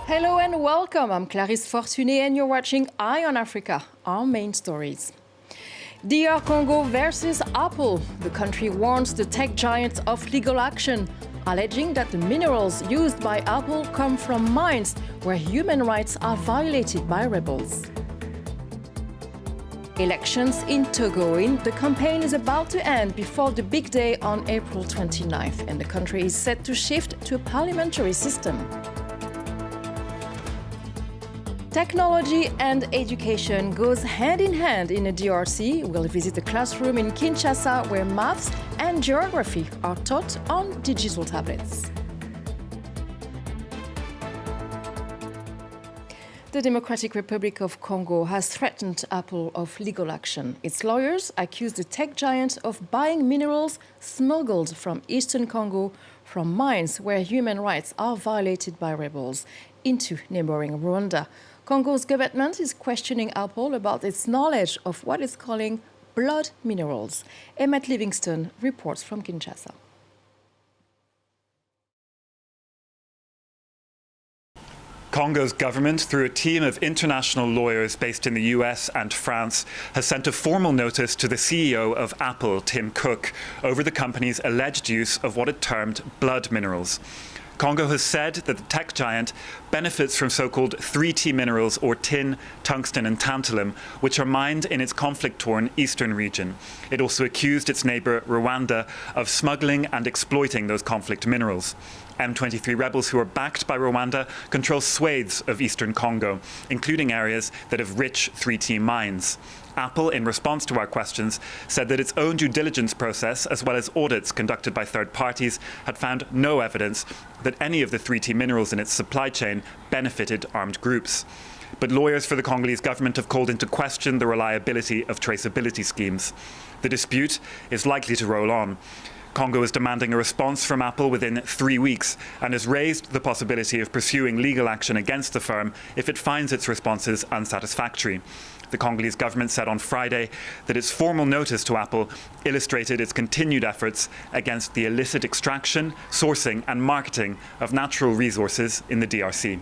Hello and welcome. I'm Clarisse Fortuné and you're watching Eye on Africa, our main stories. DR Congo versus Apple. The country warns the tech giant of legal action, alleging that the minerals used by Apple come from mines where human rights are violated by rebels. Elections in Togo. The campaign is about to end before the big day on April 29th, and the country is set to shift to a parliamentary system. Technology and education goes hand in hand in the DRC. We'll visit a classroom in Kinshasa where maths and geography are taught on digital tablets. The Democratic Republic of Congo has threatened Apple of legal action. Its lawyers accuse the tech giant of buying minerals smuggled from eastern Congo from mines where human rights are violated by rebels into neighbouring Rwanda. Congo's government is questioning Apple about its knowledge of what it's calling blood minerals. Emmett Livingston reports from Kinshasa. Congo's government, through a team of international lawyers based in the US and France, has sent a formal notice to the CEO of Apple, Tim Cook, over the company's alleged use of what it termed blood minerals. Congo has said that the tech giant benefits from so-called 3T minerals, or tin, tungsten and tantalum, which are mined in its conflict-torn eastern region. It also accused its neighbour, Rwanda, of smuggling and exploiting those conflict minerals. M23 rebels who are backed by Rwanda control swathes of eastern Congo, including areas that have rich 3T mines. Apple, in response to our questions, said that its own due diligence process, as well as audits conducted by third parties, had found no evidence that any of the 3T minerals in its supply chain benefited armed groups. But lawyers for the Congolese government have called into question the reliability of traceability schemes. The dispute is likely to roll on. Congo is demanding a response from Apple within 3 weeks and has raised the possibility of pursuing legal action against the firm if it finds its responses unsatisfactory. The Congolese government said on Friday that its formal notice to Apple illustrated its continued efforts against the illicit extraction, sourcing and marketing of natural resources in the DRC.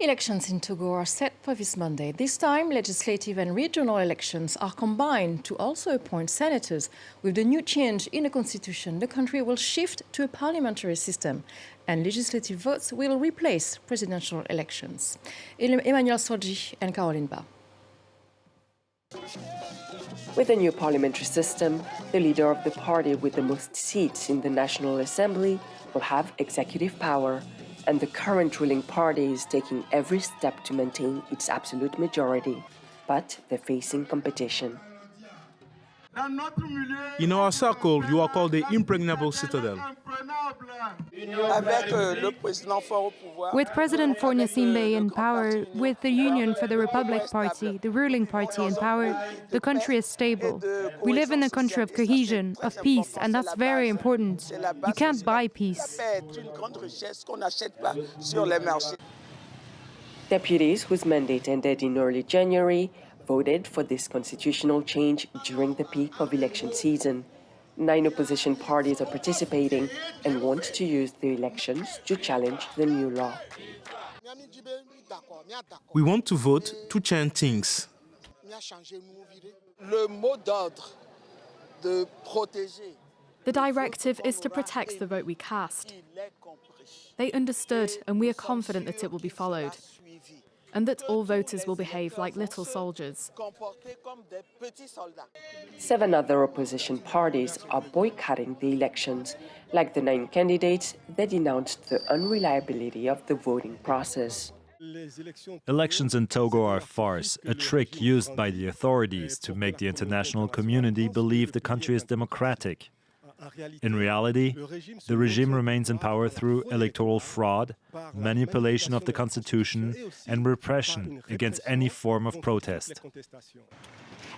Elections in Togo are set for this Monday. This time, legislative and regional elections are combined to also appoint senators. With the new change in the constitution, the country will shift to a parliamentary system, and legislative votes will replace presidential elections. Emmanuel Soji and Caroline Ba. With the new parliamentary system, the leader of the party with the most seats in the National Assembly will have executive power, and the current ruling party is taking every step to maintain its absolute majority. But they're facing competition. In our circle, you are called the impregnable citadel. With President Faure Gnassingbe in power, with the Union for the Republic Party, the ruling party in power, the country is stable. We live in a country of cohesion, of peace, and that's very important. You can't buy peace. Deputies whose mandate ended in early January voted for this constitutional change during the peak of election season. 9 opposition parties are participating and want to use the elections to challenge the new law. We want to vote to change things. The directive is to protect the vote we cast. They understood, and we are confident that it will be followed, and that all voters will behave like little soldiers. 7 other opposition parties are boycotting the elections. Like the 9 candidates, they denounced the unreliability of the voting process. Elections in Togo are a farce, a trick used by the authorities to make the international community believe the country is democratic. In reality, the regime remains in power through electoral fraud, manipulation of the constitution, and repression against any form of protest.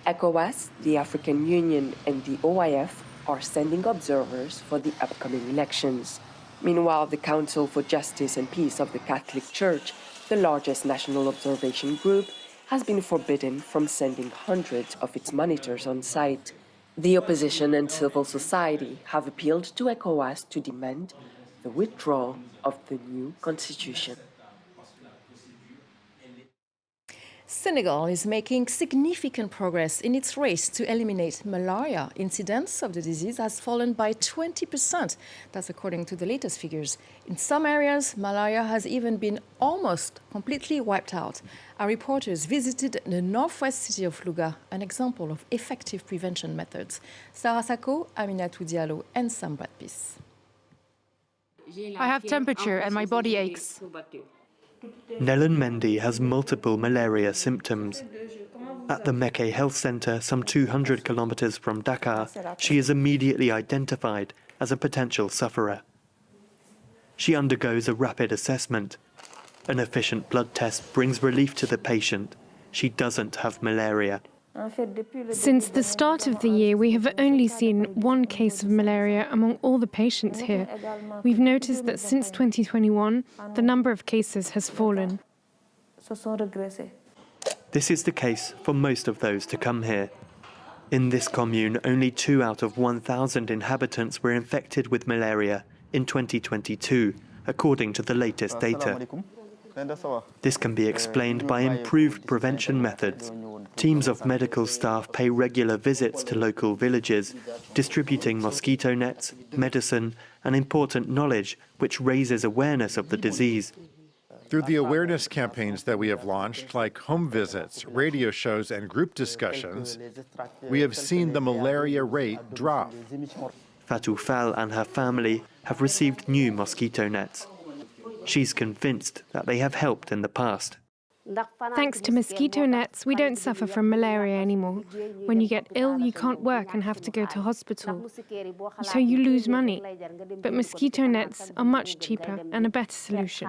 ECOWAS, the African Union, and the OIF are sending observers for the upcoming elections. Meanwhile, the Council for Justice and Peace of the Catholic Church, the largest national observation group, has been forbidden from sending hundreds of its monitors on site. The opposition and civil society have appealed to ECOWAS to demand the withdrawal of the new constitution. Senegal is making significant progress in its race to eliminate malaria. Incidence of the disease has fallen by 20%. That's according to the latest figures. In some areas, malaria has even been almost completely wiped out. Our reporters visited the northwest city of Louga, an example of effective prevention methods. Sarah Sako, Aminatou Diallo, and Sam Bradpiece. I have temperature and my body aches. Nellen Mendy has multiple malaria symptoms. At the Meke Health Centre, some 200 kilometres from Dakar, she is immediately identified as a potential sufferer. She undergoes a rapid assessment. An efficient blood test brings relief to the patient. She doesn't have malaria. Since the start of the year, we have only seen one case of malaria among all the patients here. We've noticed that since 2021, the number of cases has fallen. This is the case for most of those to come here. In this commune, only 2 out of 1,000 inhabitants were infected with malaria in 2022, according to the latest data. This can be explained by improved prevention methods. Teams of medical staff pay regular visits to local villages, distributing mosquito nets, medicine, and important knowledge which raises awareness of the disease. Through the awareness campaigns that we have launched, like home visits, radio shows, and group discussions, we have seen the malaria rate drop. Fatou Fall and her family have received new mosquito nets. She's convinced that they have helped in the past. Thanks to mosquito nets, we don't suffer from malaria anymore. When you get ill, you can't work and have to go to hospital. So you lose money. But mosquito nets are much cheaper and a better solution.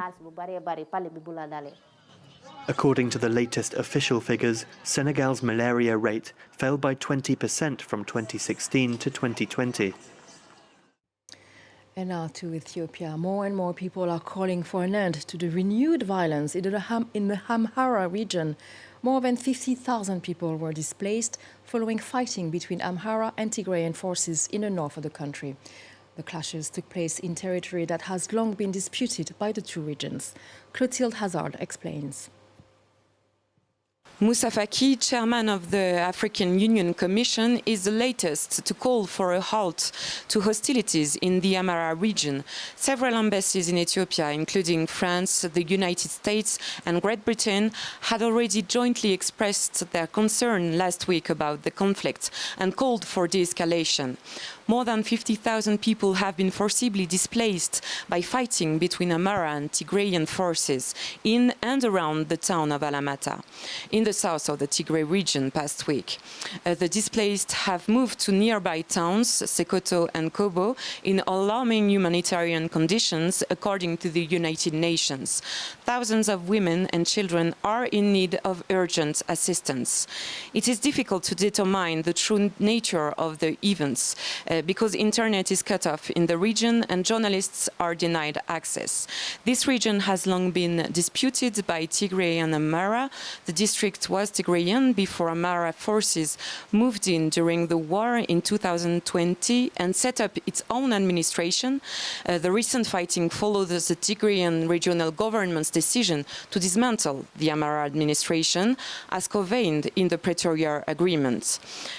According to the latest official figures, Senegal's malaria rate fell by 20% from 2016 to 2020. And now to Ethiopia. More and more people are calling for an end to the renewed violence in the Amhara region. More than 50,000 people were displaced following fighting between Amhara and Tigrayan forces in the north of the country. The clashes took place in territory that has long been disputed by the two regions. Clotilde Hazard explains. Moussa Faki, chairman of the African Union Commission, is the latest to call for a halt to hostilities in the Amhara region. Several embassies in Ethiopia, including France, the United States and Great Britain, had already jointly expressed their concern last week about the conflict and called for de-escalation. More than 50,000 people have been forcibly displaced by fighting between Amhara and Tigrayan forces in and around the town of Alamata, in the south of the Tigray region past week. The displaced have moved to nearby towns, Sekoto and Kobo, in alarming humanitarian conditions, according to the United Nations. Thousands of women and children are in need of urgent assistance. It is difficult to determine the true nature of the events, because internet is cut off in the region and journalists are denied access. This region has long been disputed by Tigray and Amhara. The district was Tigrayan before Amhara forces moved in during the war in 2020 and set up its own administration. The recent fighting followed the Tigrayan regional government's decision to dismantle the Amhara administration, as convened in the Pretoria Agreement.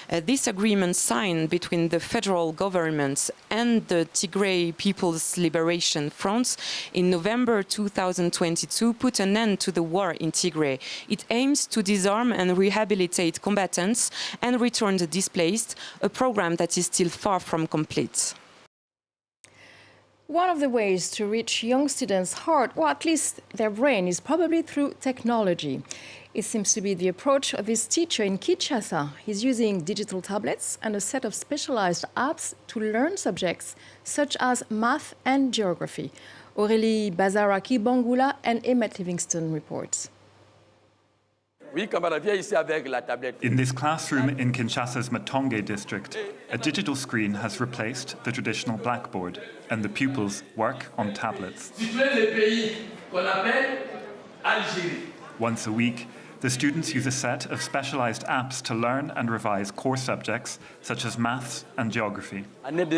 This agreement signed between the federal government and the Tigray People's Liberation Front in November 2022 put an end to the war in Tigray. It aims to disarm and rehabilitate combatants and return the displaced, a program that is still far from complete. One of the ways to reach young students' heart, or at least their brain, is probably through technology. It seems to be the approach of this teacher in Kinshasa. He's using digital tablets and a set of specialized apps to learn subjects such as math and geography. Aurélie Bazaraki Bangula and Emmett Livingston reports. In this classroom in Kinshasa's Matonge district, a digital screen has replaced the traditional blackboard, and the pupils work on tablets. Once a week, the students use a set of specialized apps to learn and revise core subjects such as maths and geography.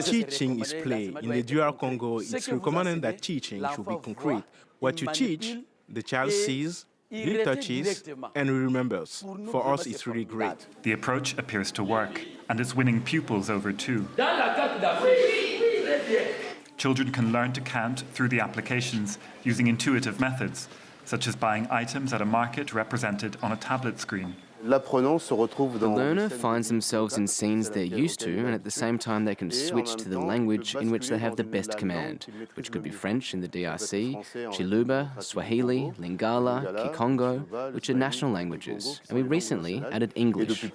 Teaching is play. In the DR Congo, it's recommended that teaching should be concrete. What you teach, the child sees He touches and remembers. For us, it's really great. The approach appears to work, and it's winning pupils over too. Children can learn to count through the applications using intuitive methods, such as buying items at a market represented on a tablet screen. The learner finds themselves in scenes they're used to, and at the same time they can switch to the language in which they have the best command, which could be French in the DRC, Chiluba, Swahili, Lingala, Kikongo, which are national languages, and we recently added English.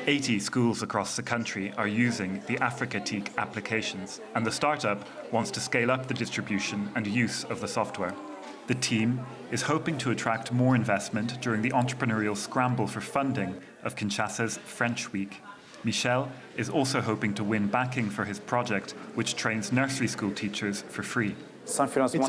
80 schools across the country are using the Africa-Teak applications, and the startup wants to scale up the distribution and use of the software. The team is hoping to attract more investment during the entrepreneurial scramble for funding of Kinshasa's French Week. Michel is also hoping to win backing for his project, which trains nursery school teachers for free. It's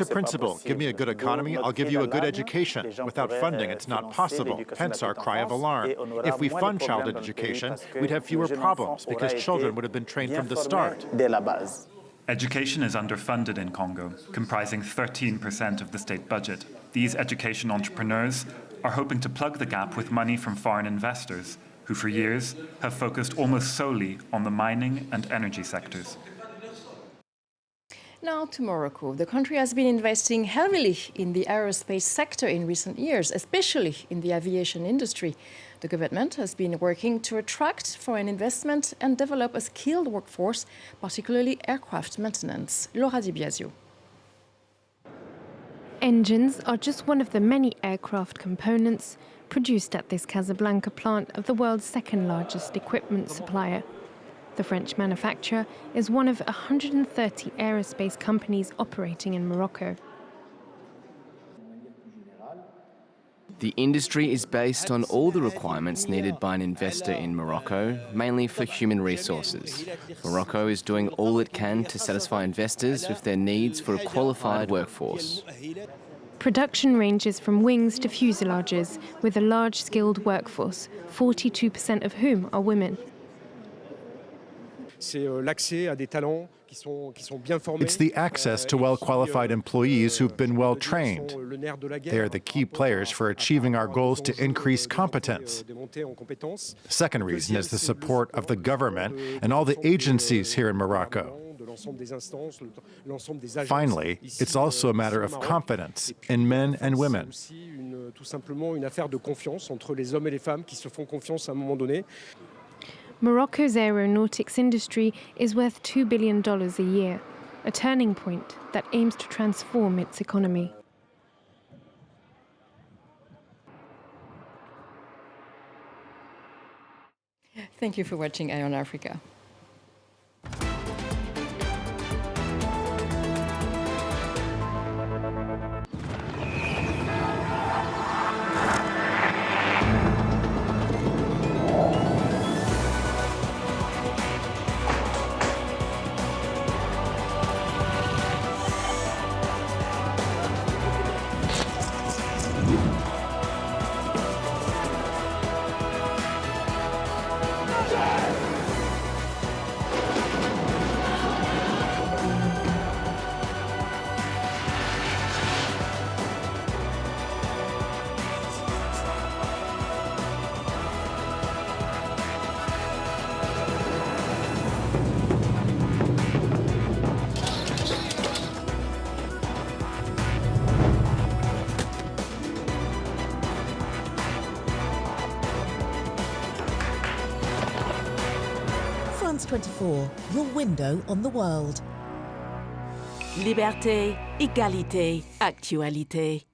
a principle. Give me a good economy, I'll give you a good education. Without funding, it's not possible, hence our cry of alarm. If we fund child education, we'd have fewer problems because children would have been trained from the start. Education is underfunded in Congo, comprising 13% of the state budget. These education entrepreneurs are hoping to plug the gap with money from foreign investors, who for years have focused almost solely on the mining and energy sectors. Now to Morocco. The country has been investing heavily in the aerospace sector in recent years, especially in the aviation industry. The government has been working to attract foreign investment and develop a skilled workforce, particularly aircraft maintenance. Laura Di Biasio. Engines are just one of the many aircraft components produced at this Casablanca plant of the world's second largest equipment supplier. The French manufacturer is one of 130 aerospace companies operating in Morocco. The industry is based on all the requirements needed by an investor in Morocco, mainly for human resources. Morocco is doing all it can to satisfy investors with their needs for a qualified workforce. Production ranges from wings to fuselages, with a large skilled workforce, 42% of whom are women. It's the access to well-qualified employees who've been well-trained. They are the key players for achieving our goals to increase competence. Second reason is the support of the government and all the agencies here in Morocco. Finally, it's also a matter of confidence in men and women. Morocco's aeronautics industry is worth $2 billion a year, a turning point that aims to transform its economy. Thank you for watching Eye on Africa. France 24, your window on the world. Liberté, égalité, actualité.